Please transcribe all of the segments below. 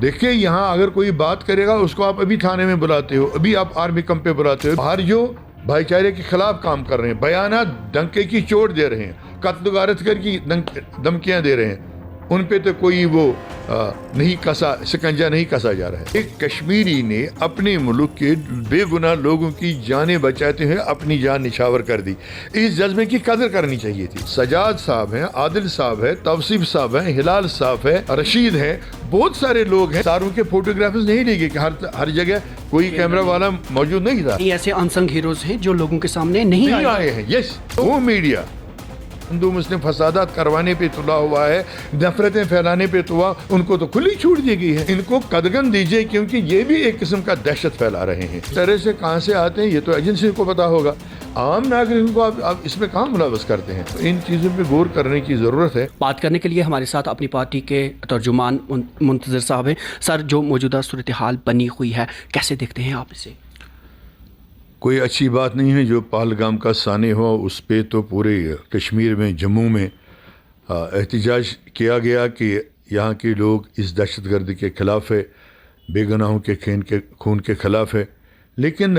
دیکھیں یہاں اگر کوئی بات کرے گا اس کو آپ ابھی تھانے میں بلاتے ہو, ابھی آپ آرمی کیمپ پہ بلاتے ہو. باہر جو بھائی چارے کے خلاف کام کر رہے ہیں, بیانات ڈنکے کی چوٹ دے رہے ہیں, قتل غارت کر کی دھمکیاں دے رہے ہیں, ان پہ تو کوئی وہ نہیں کسا, سکنجہ نہیں کسا جا رہا ہے. ایک کشمیری نے اپنے ملک کے بے گناہ لوگوں کی جانیں بچاتے ہوئے اپنی جان نچھاور کر دی. اس جذبے کی قدر کرنی چاہیے تھی. سجاد صاحب ہیں, عادل صاحب ہے, توصیف صاحب ہیں, ہلال صاحب ہے, رشید ہیں, بہت سارے لوگ ہیں. ساروں کے فوٹوگرافرز نہیں لے گئے کہ ہر جگہ کوئی کیمرہ والا موجود نہیں تھا. ایسے انسنگ ہیروز ہیں جو لوگوں کے سامنے نہیں آئے ہیں. یس, وہ میڈیا ہندو مسلم فسادات کروانے پہ تلا ہوا ہے, نفرتیں پھیلانے پہ تلا, ان کو تو کھلی چھوٹ دی گئی ہے. ان کو قدغن دیجئے, کیونکہ یہ بھی ایک قسم کا دہشت پھیلا رہے ہیں. اس طرح سے کہاں سے آتے ہیں یہ تو ایجنسی کو پتا ہوگا, عام ناگرک کو آپ اس میں کہاں ملوث کرتے ہیں. ان چیزوں پہ غور کرنے کی ضرورت ہے. بات کرنے کے لیے ہمارے ساتھ اپنی پارٹی کے ترجمان منتظر صاحب ہیں. سر, جو موجودہ صورتحال بنی ہوئی ہے کیسے دیکھتے ہیں آپ اسے؟ کوئی اچھی بات نہیں ہے. جو پہلگام کا سانحہ ہوا اس پہ تو پورے کشمیر میں, جموں میں احتجاج کیا گیا کہ یہاں کے لوگ اس دہشت گردی کے خلاف ہے, بے گناہوں کے خون کے خلاف ہے. لیکن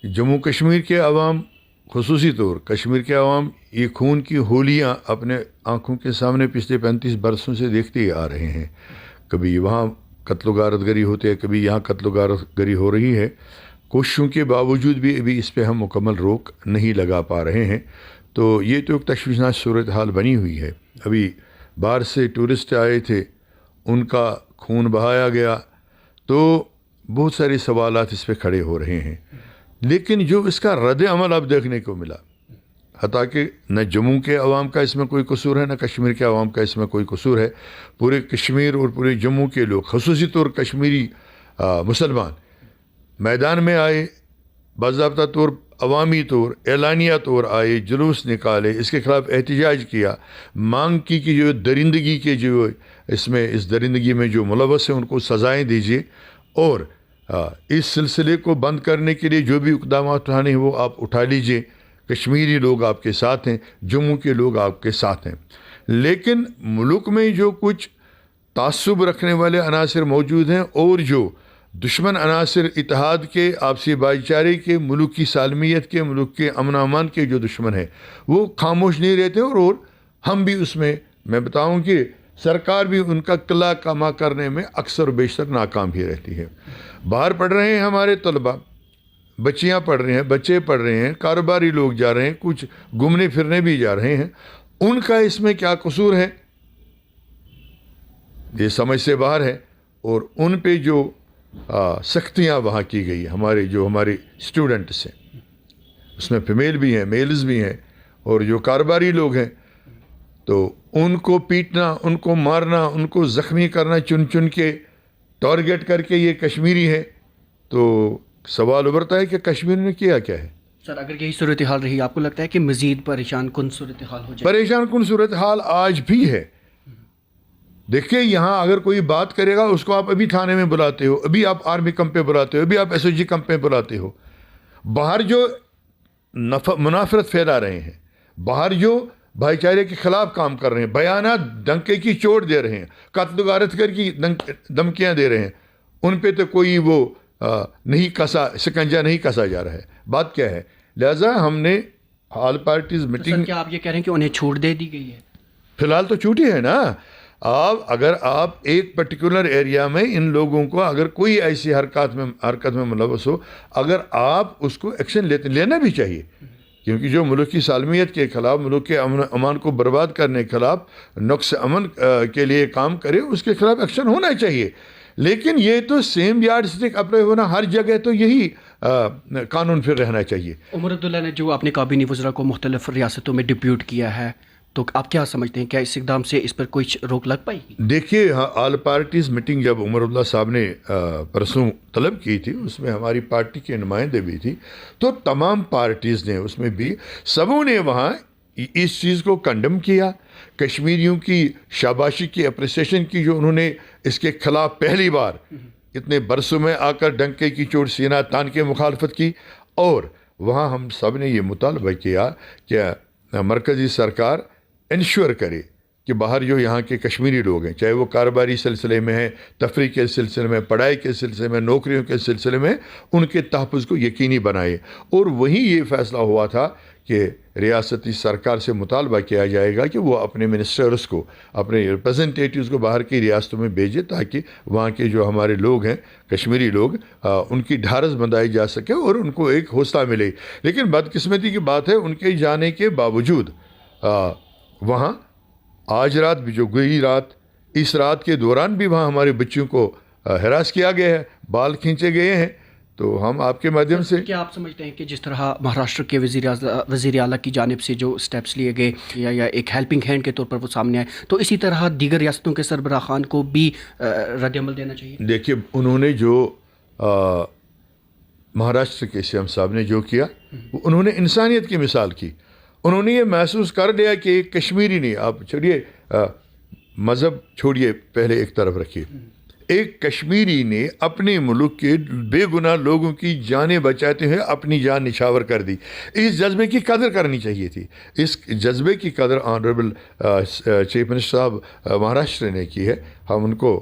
جموں کشمیر کے عوام, خصوصی طور کشمیر کے عوام, یہ خون کی ہولیاں اپنے آنکھوں کے سامنے پچھلے 35 برسوں سے دیکھتے آ رہے ہیں. کبھی وہاں قتل و غارت گری ہوتے ہے, کبھی یہاں قتل و غارت گری ہو رہی ہے. کوششوں کے باوجود بھی ابھی اس پہ ہم مکمل روک نہیں لگا پا رہے ہیں. تو یہ تو ایک تشویشناک صورتحال بنی ہوئی ہے. ابھی باہر سے ٹورسٹ آئے تھے, ان کا خون بہایا گیا, تو بہت سارے سوالات اس پہ کھڑے ہو رہے ہیں. لیکن جو اس کا رد عمل اب دیکھنے کو ملا, حتیٰ کہ نہ جموں کے عوام کا اس میں کوئی قصور ہے, نہ کشمیر کے عوام کا اس میں کوئی قصور ہے. پورے کشمیر اور پورے جموں کے لوگ, خصوصی طور کشمیری مسلمان, میدان میں آئے, باضابطہ طور عوامی طور اعلانیہ طور آئے, جلوس نکالے, اس کے خلاف احتجاج کیا, مانگ کی کہ جو درندگی کے جو اس درندگی میں جو ملوث ہیں ان کو سزائیں دیجیے, اور اس سلسلے کو بند کرنے کے لیے جو بھی اقدامات اٹھانے ہیں وہ آپ اٹھا لیجیے. کشمیری لوگ آپ کے ساتھ ہیں, جموں کے لوگ آپ کے ساتھ ہیں. لیکن ملک میں جو کچھ تعصب رکھنے والے عناصر موجود ہیں, اور جو دشمن عناصر اتحاد کے, آپسی بھائی چارے کے, ملک کی سالمیت کے, ملک کے امن و امان کے جو دشمن ہیں, وہ خاموش نہیں رہتے. اور ہم بھی اس میں بتاؤں کہ سرکار بھی ان کا قلعہ کما کرنے میں اکثر و بیشتر ناکام ہی رہتی ہے. باہر پڑھ رہے ہیں ہمارے طلباء, بچیاں پڑھ رہے ہیں, بچے پڑھ رہے ہیں, کاروباری لوگ جا رہے ہیں, کچھ گھومنے پھرنے بھی جا رہے ہیں. ان کا اس میں کیا قصور ہے, یہ سمجھ سے باہر ہے. اور ان پہ جو سختیاں وہاں کی گئی, ہمارے اسٹوڈنٹس ہیں, اس میں فیمیل بھی ہیں, میلز بھی ہیں, اور جو کاروباری لوگ ہیں, تو ان کو پیٹنا, ان کو مارنا, ان کو زخمی کرنا, چن چن کے ٹارگیٹ کر کے یہ کشمیری ہے. تو سوال ابھرتا ہے کہ کشمیر نے کیا کیا ہے. سر, اگر یہی صورتحال رہی, آپ کو لگتا ہے کہ مزید پریشان کن صورتحال ہو جائے؟ پریشان کن صورتحال آج بھی ہے. دیکھیں یہاں اگر کوئی بات کرے گا اس کو آپ ابھی تھانے میں بلاتے ہو, ابھی آپ آرمی کیمپ پہ بلاتے ہو, ابھی آپ ایس او جی کیمپ پہ بلاتے ہو. باہر جو منافرت پھیلا رہے ہیں, باہر جو بھائی چارے کے خلاف کام کر رہے ہیں, بیانات ڈنکے کی چوٹ دے رہے ہیں, قتل غارت کر کی دھمکیاں دے رہے ہیں, ان پہ تو کوئی وہ نہیں کسا, سکنجہ نہیں کسا جا رہا ہے. بات کیا ہے؟ لہذا ہم نے آل پارٹیز میٹنگ. کیا آپ یہ کہہ رہے ہیں کہ انہیں چھوٹ دے دی گئی ہے؟ فی الحال تو چھوٹی ہے نا. اگر آپ ایک پرٹیکولر ایریا میں ان لوگوں کو, اگر کوئی ایسی حرکت میں ملوث ہو, اگر آپ اس کو ایکشن لینا بھی چاہیے, کیونکہ جو ملک کی سالمیت کے خلاف, ملک کے امن امان کو برباد کرنے کے خلاف, نقص امن کے لیے کام کرے, اس کے خلاف ایکشن ہونا چاہیے. لیکن یہ تو سیم یارڈ اسٹک اپلائی ہونا ہر جگہ, تو یہی قانون پھر رہنا چاہیے. عمر عبداللہ نے جو اپنے کابینی وزراء کو مختلف ریاستوں میں ڈپیوٹ کیا ہے, تو آپ کیا سمجھتے ہیں, کیا اس اقدام سے اس پر کوئی روک لگ پائے گی؟ دیکھیے, آل پارٹیز میٹنگ جب عمر عبداللہ صاحب نے پرسوں طلب کی تھی, اس میں ہماری پارٹی کے نمائندے بھی تھی, تو تمام پارٹیز نے, اس میں بھی سبوں نے وہاں اس چیز کو کنڈم کیا. کشمیریوں کی شاباشی کی, اپریسیشن کی, جو انہوں نے اس کے خلاف پہلی بار اتنے برسوں میں آ کر ڈنکے کی چوٹ سینہ تان کے مخالفت کی. اور وہاں ہم سب نے یہ مطالبہ کیا کہ مرکزی سرکار انشور کرے کہ باہر جو یہاں کے کشمیری لوگ ہیں، چاہے وہ کاروباری سلسلے میں ہیں، تفریح کے سلسلے میں، پڑھائی کے سلسلے میں، نوکریوں کے سلسلے میں، ان کے تحفظ کو یقینی بنائے. اور وہیں یہ فیصلہ ہوا تھا کہ ریاستی سرکار سے مطالبہ کیا جائے گا کہ وہ اپنے منسٹرز کو، اپنے ریپرزنٹیٹیوز کو باہر کی ریاستوں میں بھیجے تاکہ وہاں کے جو ہمارے لوگ ہیں کشمیری لوگ، ان کی ڈھارس بندھائی جا سکے اور ان کو ایک حوصلہ ملے. لیکن بدقسمتی کی بات ہے ان کے جانے کے باوجود وہاں آج رات بھی جو گئی رات، اس رات کے دوران بھی وہاں ہمارے بچوں کو ہراس کیا گیا ہے، بال کھینچے گئے ہیں. تو ہم آپ کے مادھیم سے، کیا آپ سمجھتے ہیں کہ جس طرح مہاراشٹر کے وزیر اعلیٰ کی جانب سے جو سٹیپس لیے گئے یا ایک ہیلپنگ ہینڈ کے طور پر وہ سامنے آئے، تو اسی طرح دیگر ریاستوں کے سربراہ خان کو بھی رد عمل دینا چاہیے؟ دیکھیے انہوں نے جو مہاراشٹر کے سی ایم صاحب نے جو کیا، انہوں نے انسانیت کی مثال کی. انہوں نے یہ محسوس کر لیا کہ ایک کشمیری نہیں، آپ چھوڑیے مذہب چھوڑیے، پہلے ایک طرف رکھیے، ایک کشمیری نے اپنے ملک کے بے گناہ لوگوں کی جانیں بچاتے ہوئے اپنی جان نچھاور کر دی. اس جذبے کی قدر کرنی چاہیے تھی. اس جذبے کی قدر آنریبل چیف منسٹر صاحب مہاراشٹر نے کی ہے. ہم ان کو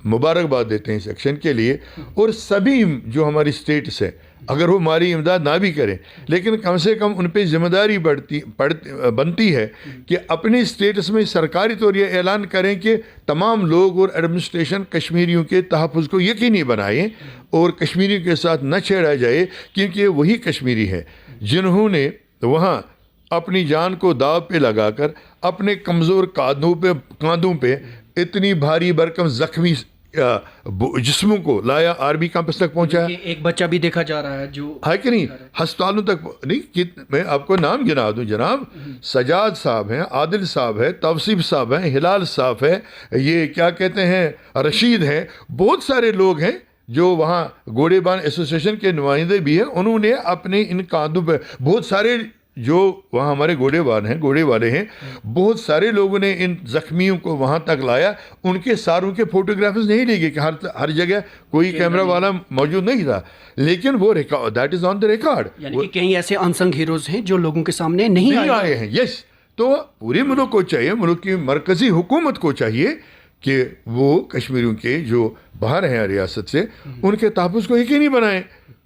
مبارکباد دیتے ہیں اس ایکشن کے لیے. اور سبھی جو ہماری اسٹیٹس ہیں اگر وہ ہماری امداد نہ بھی کریں، لیکن کم سے کم ان پہ ذمہ داری بنتی ہے کہ اپنے اسٹیٹس میں سرکاری طور یہ اعلان کریں کہ تمام لوگ اور ایڈمنسٹریشن کشمیریوں کے تحفظ کو یقینی بنائیں اور کشمیریوں کے ساتھ نہ چھیڑا جائے، کیونکہ وہی کشمیری ہیں جنہوں نے وہاں اپنی جان کو داؤ پہ لگا کر اپنے کمزور کاندھوں پہ اتنی بھاری بھرکم زخمی جسموں کو لایا، آرمی کیمپس تک پہنچایا. ایک بچہ بھی دیکھا جا رہا ہے جو ہے کہ نہیں، ہسپتالوں تک نہیں. میں آپ کو نام گنا دوں جناب، سجاد صاحب ہیں، عادل صاحب ہے، توصیف صاحب ہیں، ہلال صاحب ہے، یہ کیا کہتے ہیں رشید ہیں، بہت سارے لوگ ہیں جو وہاں گھوڑے بان ایسوسیشن کے نمائندے بھی ہیں. انہوں نے اپنے ان کاندھوں پہ، بہت سارے جو وہاں ہمارے گھوڑے والے ہیں، بہت سارے لوگوں نے ان زخمیوں کو وہاں تک لایا. ان کے ساروں کے فوٹوگرافز نہیں لی گئے کہ ہر جگہ کوئی کیمرہ والا موجود نہیں تھا، لیکن وہ that is on the record. یعنی کہ کئی ایسے انسنگ ہیروز ہیں جو لوگوں کے سامنے نہیں آئے ہیں. یس، تو پورے ملک کو چاہیے، ملک کی مرکزی حکومت کو چاہیے کہ وہ کشمیریوں کے جو باہر ہیں ریاست سے، ان کے تحفظ کو یقینی بنائیں.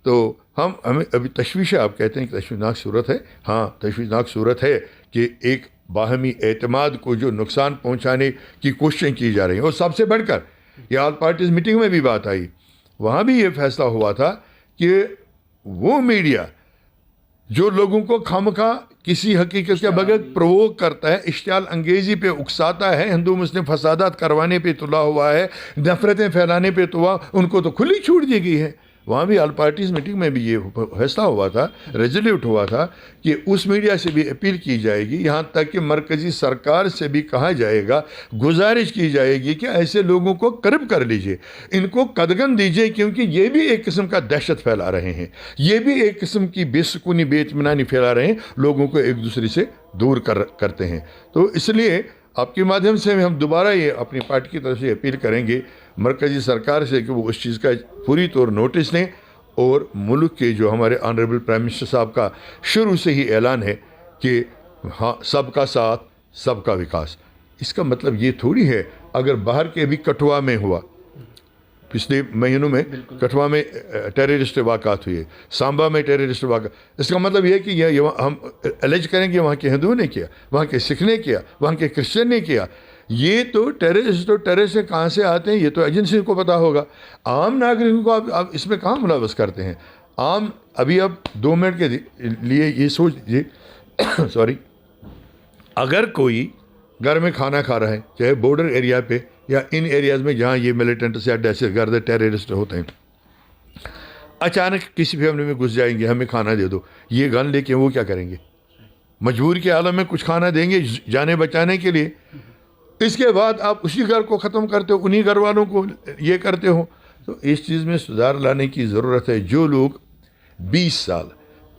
تو ہمیں ابھی تشویش ہے، آپ کہتے ہیں کہ تشویشناک صورت ہے. ہاں تشویشناک صورت ہے کہ ایک باہمی اعتماد کو جو نقصان پہنچانے کی کوششیں کی جا رہی ہیں. اور سب سے بڑھ کر یہ آل پارٹیز میٹنگ میں بھی بات آئی، وہاں بھی یہ فیصلہ ہوا تھا کہ وہ میڈیا جو لوگوں کو خامخواہ کسی حقیقت کے بغیر پرووک کرتا ہے، اشتعال انگیزی پہ اکساتا ہے، ہندو مسلم فسادات کروانے پہ تلا ہوا ہے، نفرتیں پھیلانے پہ تلا، ان کو تو کھلی چھوٹ دی گئی ہے. وہاں بھی آل پارٹیز میٹنگ میں بھی یہ فیصلہ ہوا تھا، ریزولوٹ ہوا تھا کہ اس میڈیا سے بھی اپیل کی جائے گی، یہاں تک کہ مرکزی سرکار سے بھی کہا جائے گا، گزارش کی جائے گی کہ ایسے لوگوں کو قریب کر لیجئے، ان کو قدغن دیجئے، کیونکہ یہ بھی ایک قسم کا دہشت پھیلا رہے ہیں، یہ بھی ایک قسم کی بے سکونی، بے اطمینانی پھیلا رہے ہیں، لوگوں کو ایک دوسرے سے دور کرتے ہیں. تو اس لیے آپ کے مادھیم سے ہم دوبارہ یہ اپنی پارٹی کی طرف سے اپیل کریں گے مرکزی سرکار سے کہ وہ اس چیز کا پوری طور نوٹس لیں. اور ملک کے جو ہمارے آنریبل پرائم منسٹر صاحب کا شروع سے ہی اعلان ہے کہ ہاں سب کا ساتھ سب کا وکاس، اس کا مطلب یہ تھوڑی ہے اگر باہر کے بھی کٹھوا میں ہوا، پچھلے مہینوں میں کٹھوا میں ٹیررسٹ واقعات ہوئے، سامبا میں ٹیررسٹ واقعات، اس کا مطلب یہ ہے کہ یہ ہم الیج کریں گے وہاں کے ہندوؤں نے کیا، وہاں کے سکھ نے کیا، وہاں کے کرسچن نے کیا. یہ تو ٹیررسٹ کہاں سے آتے ہیں یہ تو ایجنسی کو پتہ ہوگا. عام ناگرکوں کو آپ اس میں کہاں ملوث کرتے ہیں؟ ابھی اب 2 منٹ کے لیے یہ سوچ لیجیے سوری، اگر کوئی گھر میں کھانا کھا رہا ہے، چاہے بارڈر ایریا پہ یا ان ایریاز میں جہاں یہ ملیٹنٹس یا دہشت گرد ٹیررسٹ ہوتے ہیں، اچانک کسی فیملی میں گھس جائیں گے، ہمیں کھانا دے دو، یہ گن لے کے وہ کیا کریں گے؟ مجبور کے عالم میں کچھ کھانا دیں گے جانے بچانے کے لیے. اس کے بعد آپ اسی گھر کو ختم کرتے ہو، انہی گھر والوں کو یہ کرتے ہو. تو اس چیز میں سدھار لانے کی ضرورت ہے. جو لوگ 20 سال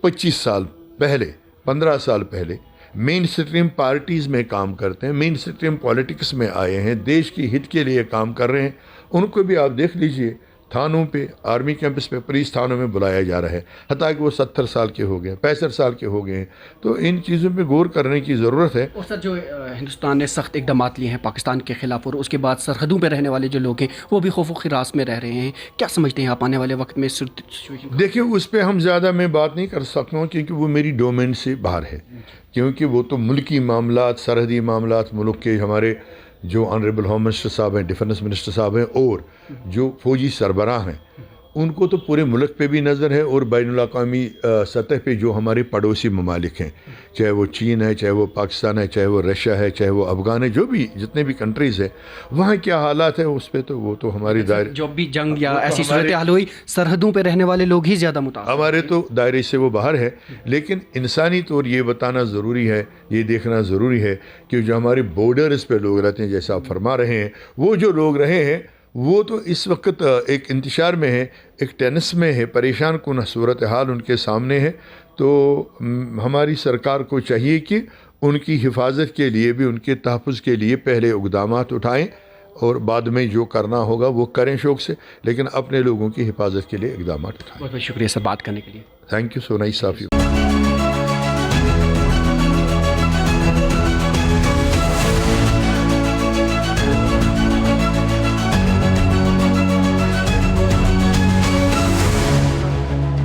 25 سال پہلے 15 سال پہلے مین سٹریم پارٹیز میں کام کرتے ہیں، مین سٹریم پولیٹکس میں آئے ہیں، دیش کی ہت کے لیے کام کر رہے ہیں، ان کو بھی آپ دیکھ لیجئے تھانوں پہ، آرمی کیمپس پہ، پولیس تھانوں میں بلایا جا رہا ہے، حتیٰ کہ وہ 70 سال کے ہو گئے، 65 سال کے ہو گئے ہیں۔ تو ان چیزوں پہ غور کرنے کی ضرورت ہے۔ اور سر جو ہندوستان نے سخت اقدامات لیے ہیں پاکستان کے خلاف، اور اس کے بعد سرحدوں پہ رہنے والے جو لوگ ہیں وہ بھی خوف و خراس میں رہ رہے ہیں، کیا سمجھتے ہیں آپ آنے والے وقت میں سچویشن؟ دیکھیں اس پہ ہم زیادہ میں بات نہیں کر سکتا ہوں کیونکہ وہ میری ڈومین سے باہر ہے، کیونکہ وہ تو ملکی معاملات، سرحدی معاملات، ملک کے ہمارے جو آنریبل ہوم منسٹر صاحب ہیں، ڈیفنس منسٹر صاحب ہیں، اور جو فوجی سربراہ ہیں، ان کو تو پورے ملک پہ بھی نظر ہے، اور بین الاقوامی سطح پہ جو ہمارے پڑوسی ممالک ہیں، چاہے وہ چین ہے، چاہے وہ پاکستان ہے، چاہے وہ رشیا ہے، چاہے وہ افغان ہے، جو بھی جتنے بھی کنٹریز ہیں وہاں کیا حالات ہیں اس پہ تو وہ تو ہماری دائرے، جو بھی جنگ یا ایسی صورتحال ہوئی سرحدوں پہ رہنے والے لوگ ہی زیادہ متاثر، ہمارے تو دائرے سے وہ باہر ہے۔ لیکن انسانی طور یہ بتانا ضروری ہے، یہ دیکھنا ضروری ہے کہ جو ہمارے بارڈرز پہ لوگ رہتے ہیں، جیسا آپ فرما رہے ہیں، وہ جو لوگ رہے ہیں وہ تو اس وقت ایک انتشار میں ہے، ایک ٹینس میں ہے، پریشان کن صورتحال ان کے سامنے ہے۔ تو ہماری سرکار کو چاہیے کہ ان کی حفاظت کے لیے بھی، ان کے تحفظ کے لیے پہلے اقدامات اٹھائیں، اور بعد میں جو کرنا ہوگا وہ کریں شوق سے، لیکن اپنے لوگوں کی حفاظت کے لیے اقدامات اٹھائیں۔ بہت بہت شکریہ سر بات کرنے کے لیے۔ Thank you so nice of you.